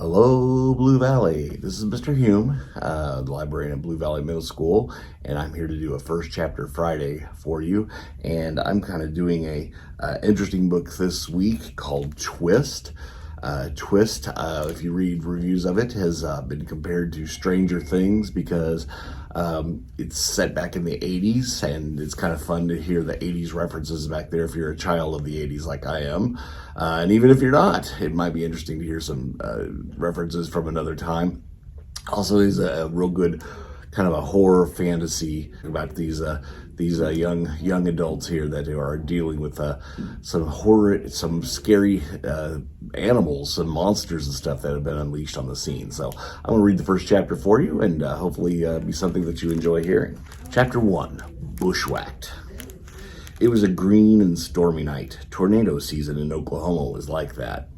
Hello, Blue Valley. This is Mr. Hume, the librarian at Valley Middle School, and I'm here to do a first chapter Friday for you. And I'm kind of doing a interesting book this week called Twist. Twist, if you read reviews of it, has been compared to Stranger Things because it's set back in the 80s, and it's kind of fun to hear the 80s references back there if you're a child of the 80s like I am. And even if you're not, it might be interesting to hear some references from another time. Also, is a real good kind of a horror fantasy about these young adults here that are dealing with some horror, some scary animals, some monsters and stuff that have been unleashed on the scene. So I'm going to read the first chapter for you, and hopefully be something that you enjoy hearing. Chapter 1, Bushwhacked. It was a green and stormy night. Tornado season in Oklahoma was like that.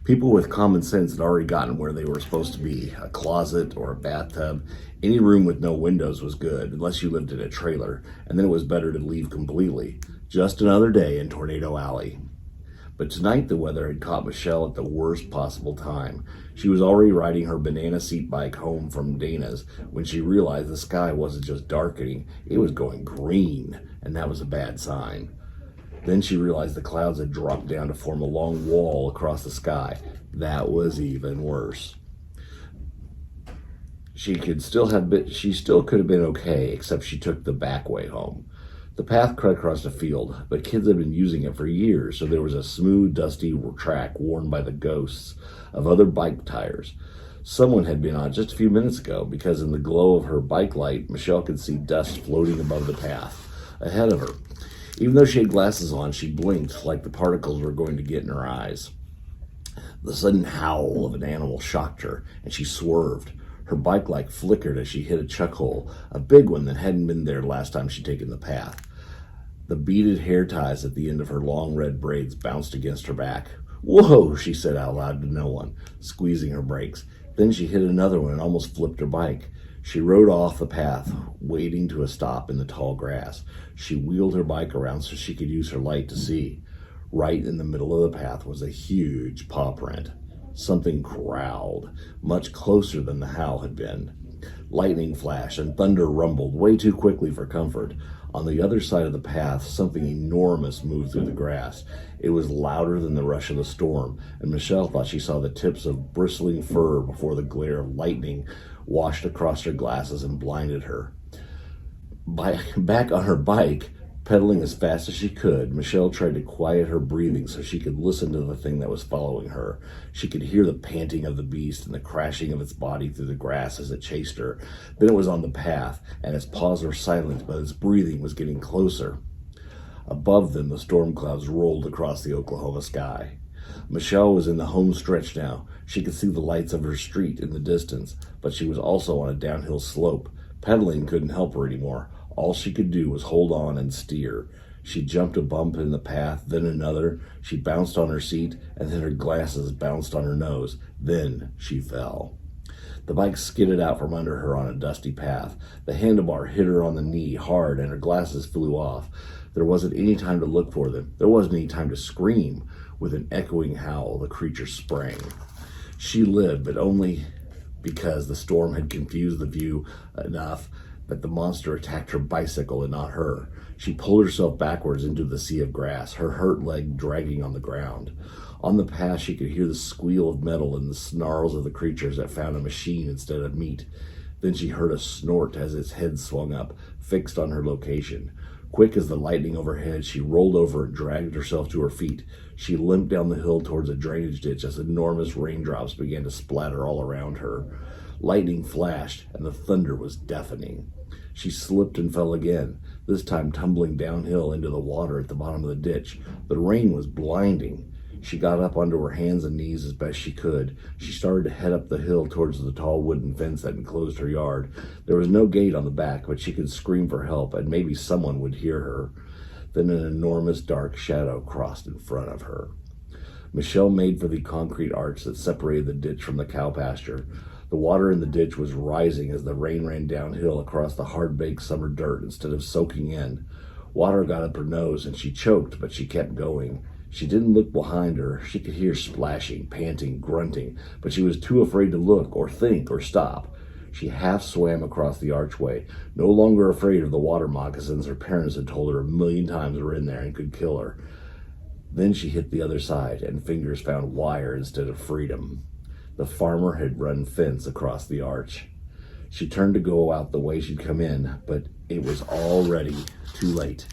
People with common sense had already gotten where they were supposed to be, a closet or a bathtub. Any room with no windows was good, unless you lived in a trailer, and then it was better to leave completely. Just another day in Tornado Alley. But tonight the weather had caught Michelle at the worst possible time. She was already riding her banana seat bike home from Dana's when she realized the sky wasn't just darkening, it was going green, and that was a bad sign. Then she realized the clouds had dropped down to form a long wall across the sky. That was even worse. She still could have been okay, except she took the back way home. The path cut across the field, but kids had been using it for years, so there was a smooth, dusty track worn by the ghosts of other bike tires. Someone had been on it just a few minutes ago, because in the glow of her bike light, Michelle could see dust floating above the path ahead of her. Even though she had glasses on, she blinked like the particles were going to get in her eyes. The sudden howl of an animal shocked her, and she swerved. Her bike light flickered as she hit a chuck hole, a big one that hadn't been there last time she'd taken the path. The beaded hair ties at the end of her long red braids bounced against her back. "Whoa," she said out loud to no one, squeezing her brakes. Then she hit another one and almost flipped her bike. She rode off the path, waiting to a stop in the tall grass. She wheeled her bike around so she could use her light to see. Right in the middle of the path was a huge paw print. Something growled, much closer than the howl had been. Lightning flashed and thunder rumbled way too quickly for comfort. On the other side of the path, something enormous moved through the grass. It was louder than the rush of the storm, and Michelle thought she saw the tips of bristling fur before the glare of lightning washed across her glasses and blinded her. Back on her bike, pedaling as fast as she could, Michelle tried to quiet her breathing so she could listen to the thing that was following her. She could hear the panting of the beast and the crashing of its body through the grass as it chased her. Then it was on the path, and its paws were silent, but its breathing was getting closer. Above them, the storm clouds rolled across the Oklahoma sky. Michelle was in the home stretch now. She could see the lights of her street in the distance, but she was also on a downhill slope. Pedaling couldn't help her anymore. All she could do was hold on and steer. She jumped a bump in the path, then another. She bounced on her seat, and then her glasses bounced on her nose. Then she fell. The bike skidded out from under her on a dusty path. The handlebar hit her on the knee hard, and her glasses flew off. There wasn't any time to look for them. There wasn't any time to scream. With an echoing howl, the creature sprang. She lived, but only because the storm had confused the view enough that the monster attacked her bicycle and not her. She pulled herself backwards into the sea of grass, her hurt leg dragging on the ground. On the path, she could hear the squeal of metal and the snarls of the creatures that found a machine instead of meat. Then she heard a snort as its head swung up, fixed on her location. Quick as the lightning overhead, she rolled over and dragged herself to her feet. She limped down the hill towards a drainage ditch as enormous raindrops began to splatter all around her. Lightning flashed, and the thunder was deafening. She slipped and fell again, this time tumbling downhill into the water at the bottom of the ditch. The rain was blinding. She got up onto her hands and knees as best she could. She started to head up the hill towards the tall wooden fence that enclosed her yard. There was no gate on the back, but she could scream for help, and maybe someone would hear her. Then an enormous dark shadow crossed in front of her. Michelle made for the concrete arch that separated the ditch from the cow pasture. The water in the ditch was rising as the rain ran downhill across the hard-baked summer dirt instead of soaking in. Water got up her nose, and she choked, but she kept going. She didn't look behind her. She could hear splashing, panting, grunting, but she was too afraid to look or think or stop. She half swam across the archway, no longer afraid of the water moccasins her parents had told her a million times were in there and could kill her. Then she hit the other side, and fingers found wire instead of freedom. The farmer had run fence across the arch. She turned to go out the way she'd come in, but it was already too late.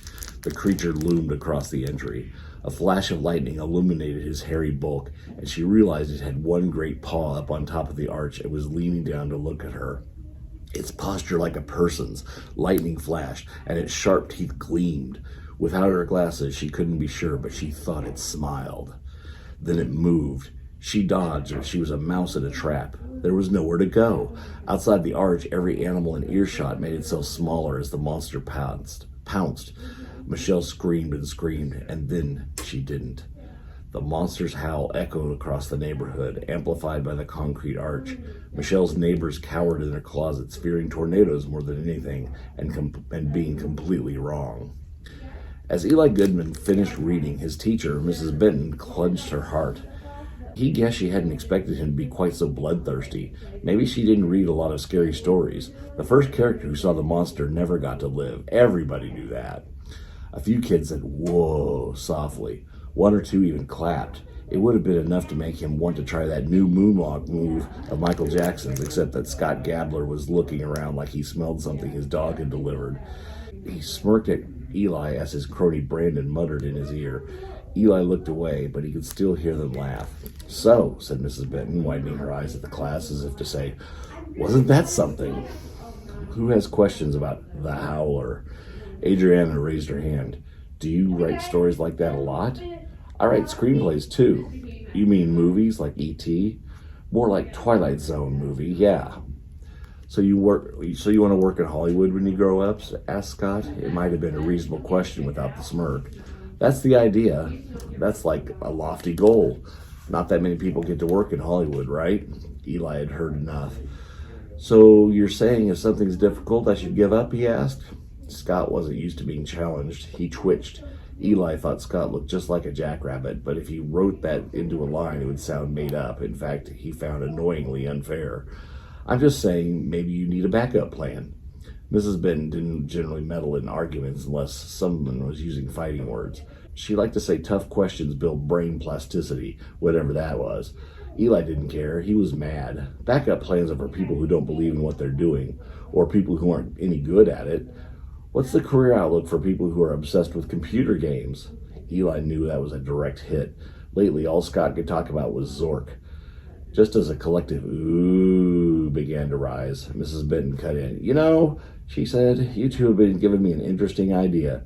The creature loomed across the entry. A flash of lightning illuminated his hairy bulk, and she realized it had one great paw up on top of the arch and was leaning down to look at her. Its posture like a person's. Lightning flashed, and its sharp teeth gleamed. Without her glasses, she couldn't be sure, but she thought it smiled. Then it moved. She dodged, but she was a mouse in a trap. There was nowhere to go. Outside the arch, every animal in earshot made itself smaller as the monster pounced. Michelle screamed and screamed, and then she didn't. The monster's howl echoed across the neighborhood, amplified by the concrete arch. Michelle's neighbors cowered in their closets, fearing tornadoes more than anything, and being completely wrong. As Eli Goodman finished reading, his teacher, Mrs. Benton, clenched her heart. He guessed she hadn't expected him to be quite so bloodthirsty. Maybe she didn't read a lot of scary stories. The first character who saw the monster never got to live. Everybody knew that. A few kids said, "Whoa," softly. One or two even clapped. It would have been enough to make him want to try that new moonwalk move of Michael Jackson's, except that Scott Gabler was looking around like he smelled something his dog had delivered. He smirked at Eli as his crony Brandon muttered in his ear. Eli looked away, but he could still hear them laugh. "So," said Mrs. Benton, widening her eyes at the class as if to say, "Wasn't that something?" Who has questions about The Howler? Adriana raised her hand. "Do you write stories like that a lot?" "I write screenplays too." "You mean movies like E.T.? More like Twilight Zone movie, yeah." So you want to work in Hollywood when you grow up?" asked Scott. It might have been a reasonable question without the smirk. "That's the idea. That's like a lofty goal. Not that many people get to work in Hollywood, right?" Eli had heard enough. "So you're saying if something's difficult, I should give up?" he asked. Scott wasn't used to being challenged. He twitched. Eli thought Scott looked just like a jackrabbit, but if he wrote that into a line, it would sound made up. In fact, he found annoyingly unfair. "I'm just saying maybe you need a backup plan." Mrs. Benton didn't generally meddle in arguments unless someone was using fighting words. She liked to say tough questions build brain plasticity, whatever that was. Eli didn't care. He was mad. Backup plans are for people who don't believe in what they're doing, or people who aren't any good at it. What's the career outlook for people who are obsessed with computer games? Eli knew that was a direct hit. Lately, all Scott could talk about was Zork. Just as a collective ooh began to rise, Mrs. Benton cut in. "You know," she said, "you two have been giving me an interesting idea."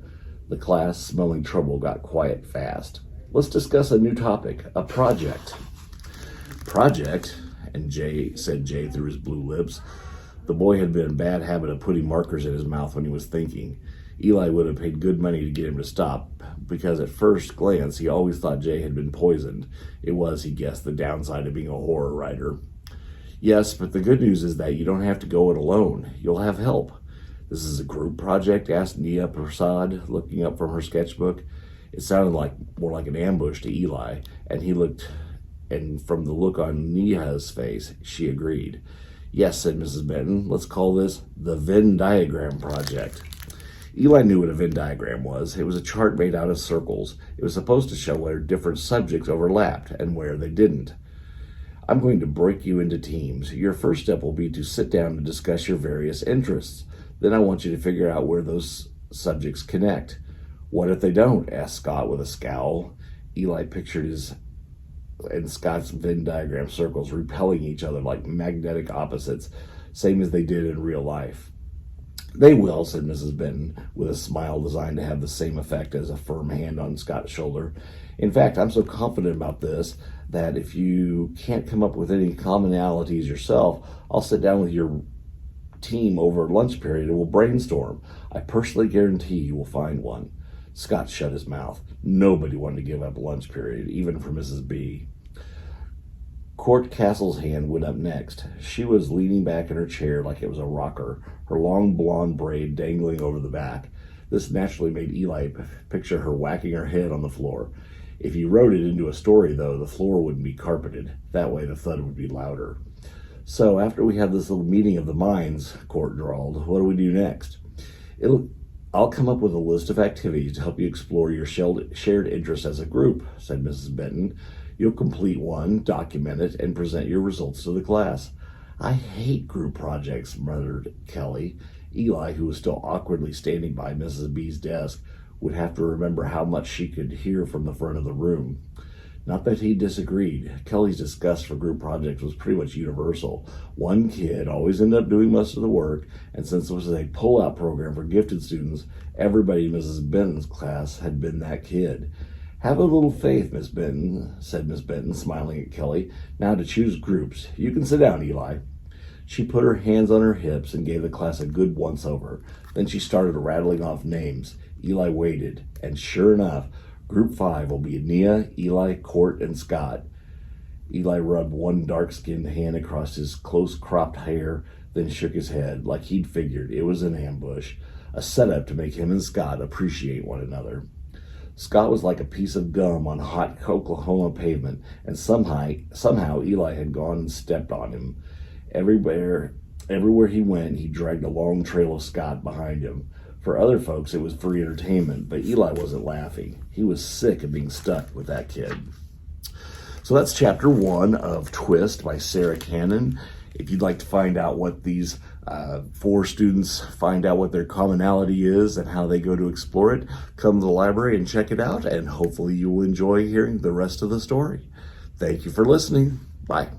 The class, smelling trouble, got quiet fast. "Let's discuss a new topic, a project." "Project?" and Jay through his blue lips. The boy had been in a bad habit of putting markers in his mouth when he was thinking. Eli would have paid good money to get him to stop, because at first glance he always thought Jay had been poisoned. It was, he guessed, the downside of being a horror writer. "Yes, but the good news is that you don't have to go it alone. You'll have help." "This is a group project?" asked Nia Prasad, looking up from her sketchbook. It sounded more like an ambush to Eli, and from the look on Nia's face, she agreed. "Yes," said Mrs. Benton. "Let's call this the Venn diagram project." Eli knew what a Venn diagram was. It was a chart made out of circles. It was supposed to show where different subjects overlapped and where they didn't. "I'm going to break you into teams. Your first step will be to sit down and discuss your various interests. Then I want you to figure out where those subjects connect." "What if they don't?" asked Scott with a scowl. Eli pictured his and Scott's Venn diagram circles repelling each other like magnetic opposites, same as they did in real life. "They will," said Mrs. Benton, with a smile designed to have the same effect as a firm hand on Scott's shoulder. "In fact, I'm so confident about this that if you can't come up with any commonalities yourself, I'll sit down with your team over lunch period and we'll brainstorm. I personally guarantee you will find one." Scott shut his mouth. Nobody wanted to give up lunch period, even for Mrs. B. Court Castle's hand went up next. She was leaning back in her chair like it was a rocker, her long blonde braid dangling over the back. This naturally made Eli picture her whacking her head on the floor. If you wrote it into a story, though, the floor wouldn't be carpeted. That way the thud would be louder. So after we have this little meeting of the minds, Court drawled, what do we do next? I'll come up with a list of activities to help you explore your shared interests as a group, said Mrs. Benton. You'll complete one, document it, and present your results to the class. I hate group projects, muttered Kelly. Eli, who was still awkwardly standing by Mrs. B's desk, would have to remember how much she could hear from the front of the room. Not that he disagreed. Kelly's disgust for group projects was pretty much universal. One kid always ended up doing most of the work, and since it was a pull-out program for gifted students, everybody in Mrs. Benton's class had been that kid. Have a little faith, Miss Benton, said Miss Benton, smiling at Kelly. Now to choose groups. You can sit down, Eli. She put her hands on her hips and gave the class a good once-over. Then she started rattling off names. Eli waited, and sure enough, Group 5 will be Nia, Eli, Court, and Scott. Eli rubbed one dark-skinned hand across his close-cropped hair, then shook his head, like he'd figured it was an ambush, a setup to make him and Scott appreciate one another. Scott was like a piece of gum on hot Oklahoma pavement, and somehow Eli had gone and stepped on him. Everywhere he went, he dragged a long trail of Scott behind him. For other folks, it was free entertainment, but Eli wasn't laughing. He was sick of being stuck with that kid. So that's chapter 1 of Twist by Sarah Canon. If you'd like to find out what these 4 students find out what their commonality is and how they go to explore it, come to the library and check it out, and hopefully you will enjoy hearing the rest of the story. Thank you for listening. Bye.